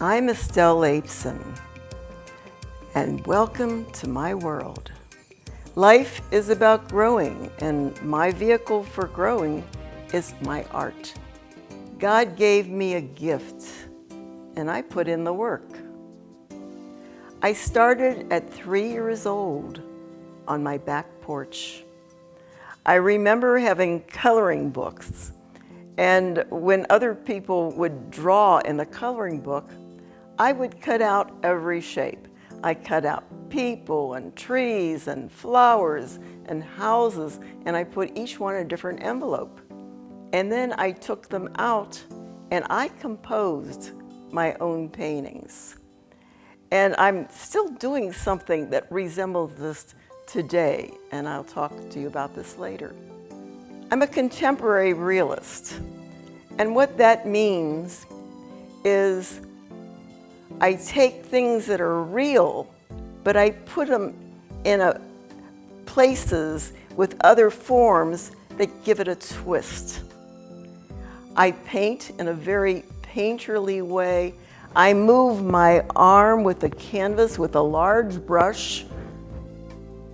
I'm Estelle Laibson, and welcome to my world. Life is about growing, and my vehicle for growing is my art. God gave me a gift, and I put in the work. I started at 3 years old on my back porch. I remember having coloring books, and when other people would draw in the coloring book, I would cut out every shape. I cut out people and trees and flowers and houses, and I put each one in a different envelope. And then I took them out and I composed my own paintings. And I'm still doing something that resembles this today, and I'll talk to you about this later. I'm a contemporary realist, and what that means is I take things that are real, but I put them in places with other forms that give it a twist. I paint in a very painterly way. I move my arm with the canvas with a large brush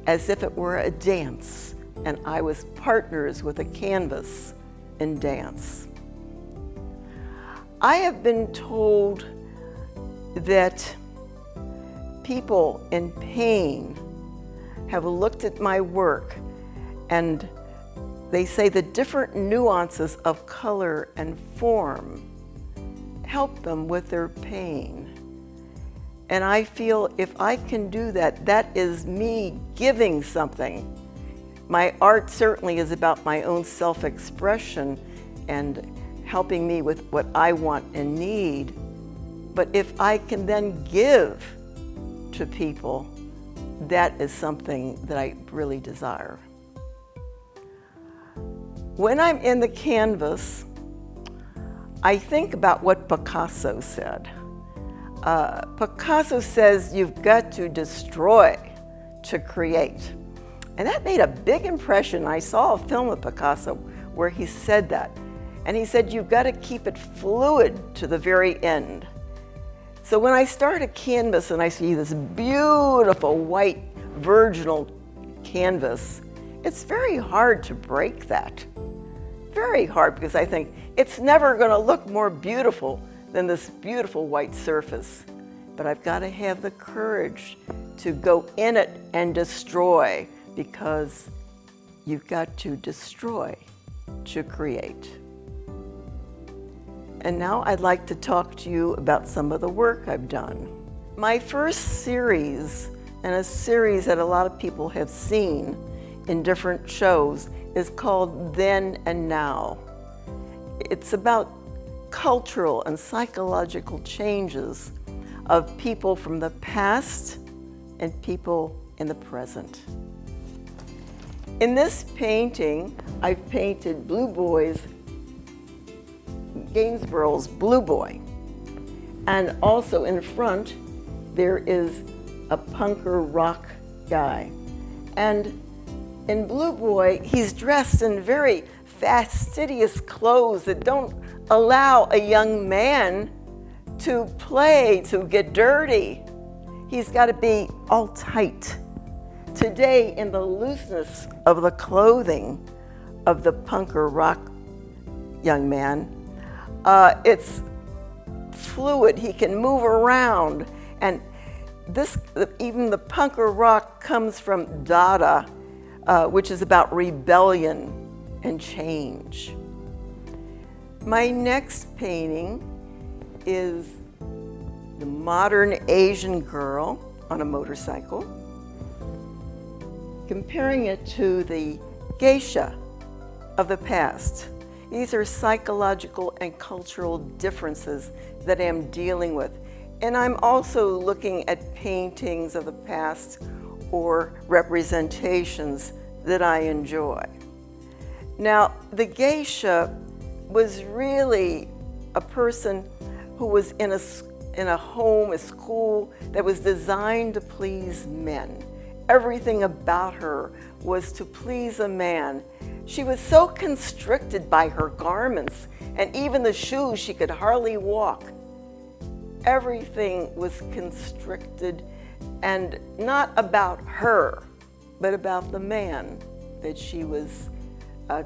as if it were a dance, and I was partners with a canvas in dance. I have been told that people in pain have looked at my work and they say the different nuances of color and form help them with their pain. And I feel if I can do that, that is me giving something. My art certainly is about my own self-expression and helping me with what I want and need. But if I can then give to people, that is something that I really desire. When I'm in the canvas, I think about what Picasso said. Picasso says you've got to destroy to create. And that made a big impression. I saw a film of Picasso where he said that. And he said you've got to keep it fluid to the very end. So when I start a canvas and I see this beautiful white virginal canvas, it's very hard to break that. Very hard, because I think it's never going to look more beautiful than this beautiful white surface. But I've got to have the courage to go in it and destroy, because you've got to destroy to create. And now I'd like to talk to you about some of the work I've done. My first series, and a series that a lot of people have seen in different shows, is called Then and Now. It's about cultural and psychological changes of people from the past and people in the present. In this painting, I've painted Blue Boy's Gainsborough's Blue Boy. And also in front, there is a punker rock guy. And in Blue Boy, he's dressed in very fastidious clothes that don't allow a young man to play, to get dirty. He's got to be all tight. Today, in the looseness of the clothing of the punker rock young man, it's fluid. He can move around, and even the punker rock comes from Dada, which is about rebellion and change. My next painting is the modern Asian girl on a motorcycle, comparing it to the geisha of the past. These are psychological and cultural differences that I'm dealing with. And I'm also looking at paintings of the past or representations that I enjoy. Now, the geisha was really a person who was in a home, a school that was designed to please men. Everything about her was to please a man. She was so constricted by her garments, and even the shoes, she could hardly walk. everything was constricted and not about her, but about the man that she was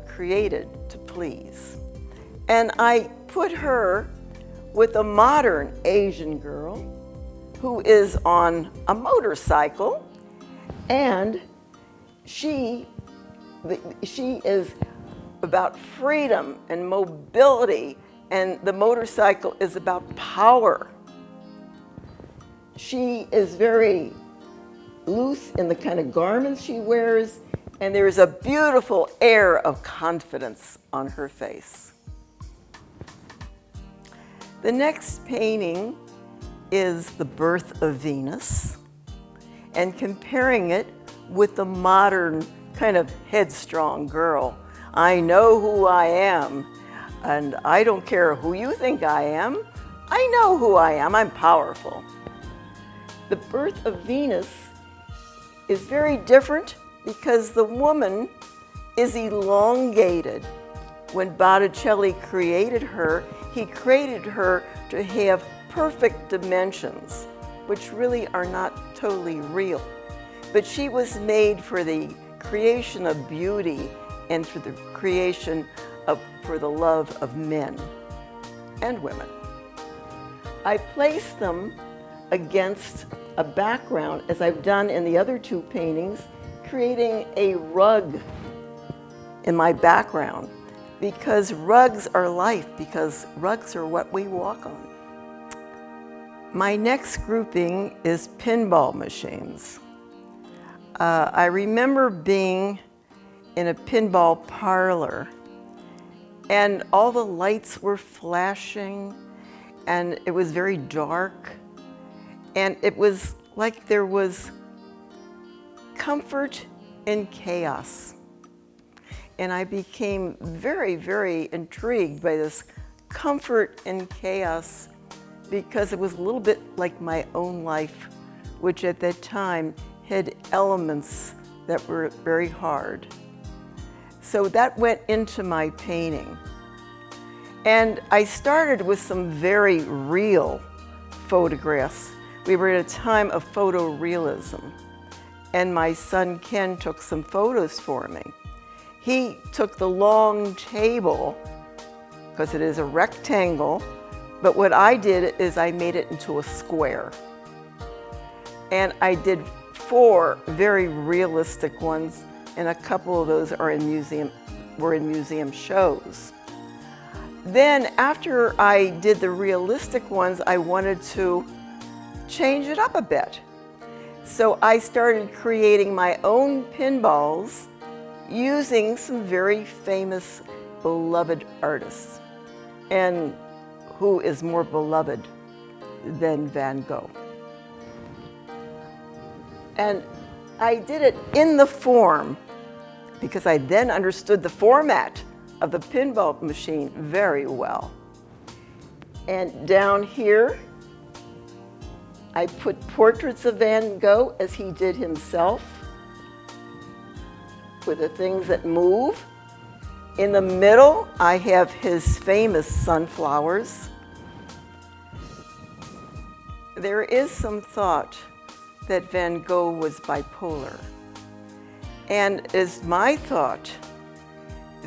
created to please. And I put her with a modern Asian girl who is on a motorcycle, and she is about freedom and mobility, and the motorcycle is about power. She is very loose in the kind of garments she wears, and there is a beautiful air of confidence on her face. The next painting is The Birth of Venus, and comparing it with the modern kind of headstrong girl. I know who I am, and I don't care who you think I am. I know who I am. I'm powerful. The Birth of Venus is very different because the woman is elongated. When Botticelli created her, he created her to have perfect dimensions, which really are not totally real. But she was made for the creation of beauty and for the creation for the love of men and women. I place them against a background, as I've done in the other two paintings, creating a rug in my background, because rugs are life, because rugs are what we walk on. My next grouping is pinball machines. I remember being in a pinball parlor, and all the lights were flashing, and it was very dark, and it was like there was comfort in chaos. And I became very, very intrigued by this comfort in chaos, because it was a little bit like my own life, which at that time had elements that were very hard. So that went into my painting. And I started with some very real photographs. We were at a time of photorealism, and my son Ken took some photos for me. He took the long table, because it is a rectangle, but what I did is I made it into a square. And I did 4 very realistic ones, and a couple of those were in museum shows. Then after I did the realistic ones, I wanted to change it up a bit. So I started creating my own pinballs using some very famous, beloved artists. And who is more beloved than Van Gogh? And I did it in the form, because I then understood the format of the pinball machine very well. And down here, I put portraits of Van Gogh as he did himself, with the things that move. In the middle, I have his famous sunflowers. There is some thought that Van Gogh was bipolar. And it is my thought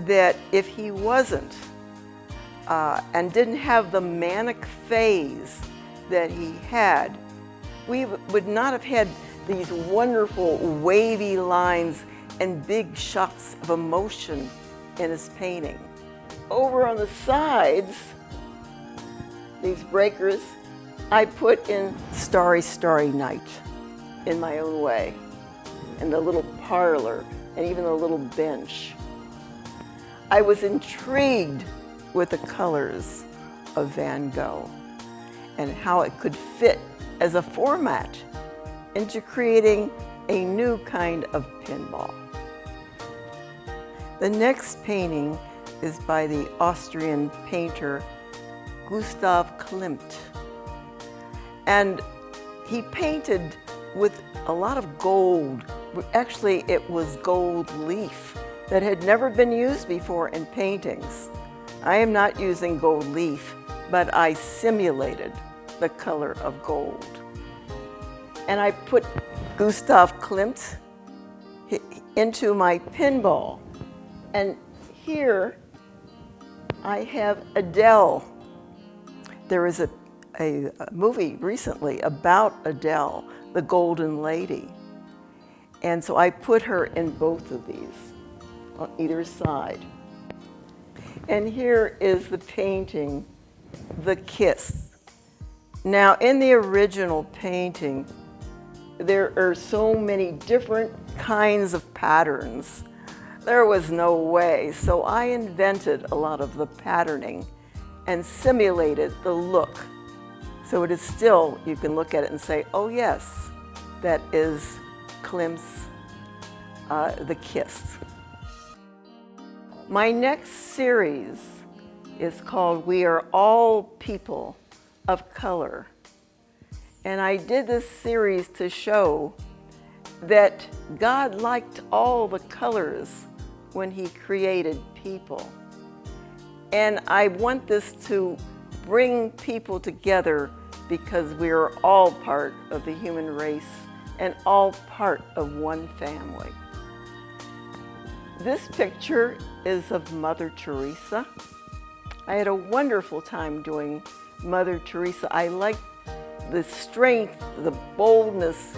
that if he wasn't, and didn't have the manic phase that he had, we would not have had these wonderful wavy lines and big shocks of emotion in his painting. Over on the sides, these breakers, I put in Starry, Starry Night in my own way, and the little parlor, and even the little bench. I was intrigued with the colors of Van Gogh and how it could fit as a format into creating a new kind of pinball. The next painting is by the Austrian painter Gustav Klimt. And he painted with a lot of gold. Actually, it was gold leaf that had never been used before in paintings. I am not using gold leaf, but I simulated the color of gold. And I put Gustav Klimt into my pinball. And here I have Adele. There is a movie recently about Adele, the Golden Lady. And so I put her in both of these on either side. And here is the painting, The Kiss. Now, in the original painting, there are so many different kinds of patterns. There was no way, so I invented a lot of the patterning and simulated the look. So it is still, you can look at it and say, oh yes, that is Klimt's The Kiss. My next series is called We Are All People of Color. And I did this series to show that God liked all the colors when He created people. And I want this to bring people together because we are all part of the human race and all part of one family. This picture is of Mother Teresa. I had a wonderful time doing Mother Teresa. I liked the strength, the boldness,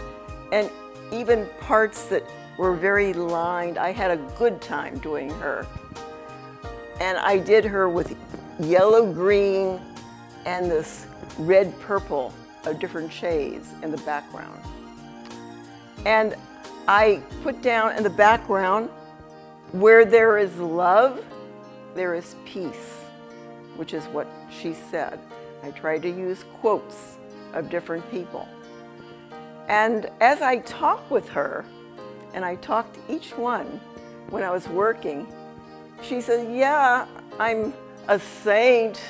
and even parts that were very lined. I had a good time doing her. And I did her with yellow-green and this red-purple of different shades in the background. And I put down in the background, where there is love, there is peace, which is what she said. I tried to use quotes of different people. And as I talked with her, and I talked to each one when I was working, she said, yeah, I'm a saint,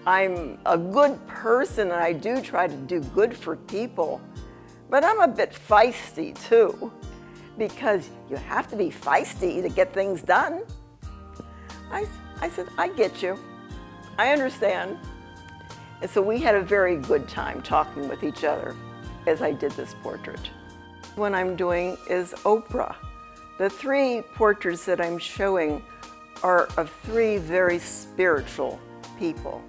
I'm a good person, and I do try to do good for people, but I'm a bit feisty too, because you have to be feisty to get things done. I said, I get you. I understand. And so we had a very good time talking with each other as I did this portrait. What I'm doing is Oprah. The three portraits that I'm showing are of three very spiritual people.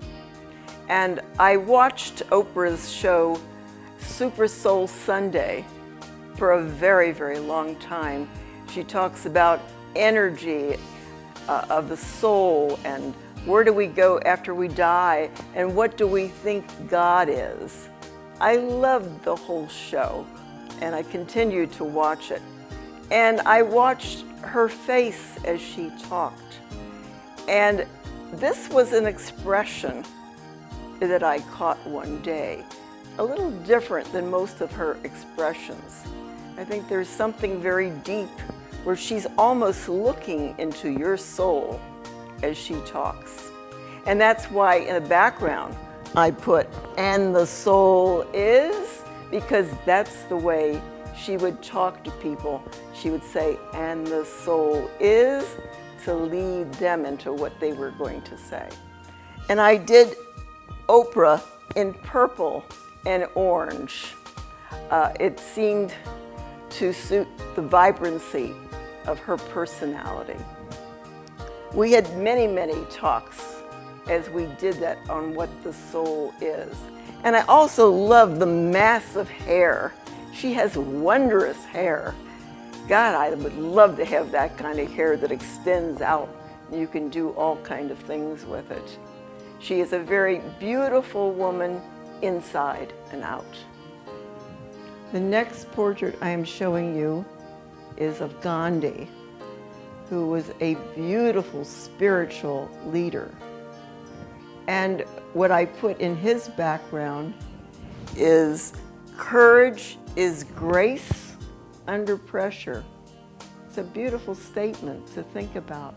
And I watched Oprah's show, Super Soul Sunday, for a very, very long time. She talks about energy of the soul and where do we go after we die and what do we think God is. I loved the whole show and I continued to watch it. And I watched her face as she talked. And this was an expression that I caught one day, a little different than most of her expressions. I think there's something very deep where she's almost looking into your soul as she talks. And that's why in the background I put, and the soul is, because that's the way she would talk to people. She would say, and the soul is, to lead them into what they were going to say. And I did Oprah in purple and orange. It seemed to suit the vibrancy of her personality. We had many, many talks as we did that on what the soul is. And I also love the massive hair. She has wondrous hair. God, I would love to have that kind of hair that extends out. You can do all kinds of things with it. She is a very beautiful woman inside and out. The next portrait I am showing you is of Gandhi, who was a beautiful spiritual leader. And what I put in his background is courage is grace under pressure. It's a beautiful statement to think about.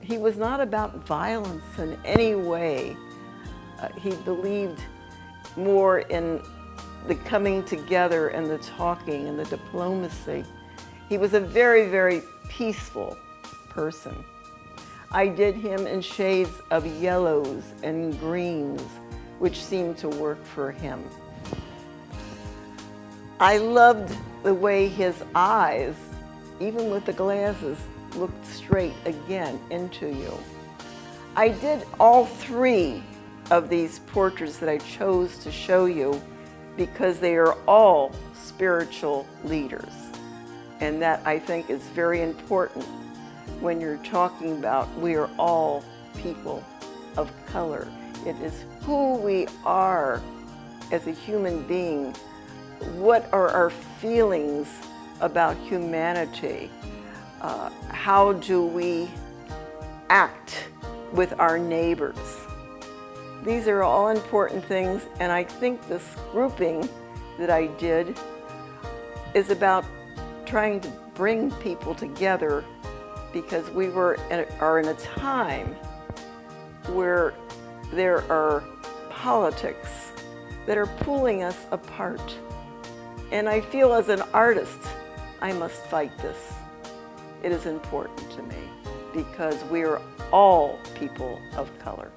He was not about violence in any way. He believed more in the coming together and the talking and the diplomacy. He was a very, very peaceful person. I did him in shades of yellows and greens which seemed to work for him. I loved the way his eyes, even with the glasses, looked straight again into you. I did all three of these portraits that I chose to show you because they are all spiritual leaders. And that, I think, is very important when you're talking about we are all people of color. It is who we are as a human being. What are our feelings about humanity? How do we act with our neighbors? These are all important things, and I think this grouping that I did is about trying to bring people together, because we are in a time where there are politics that are pulling us apart. And I feel as an artist, I must fight this. It is important to me because we are all people of color.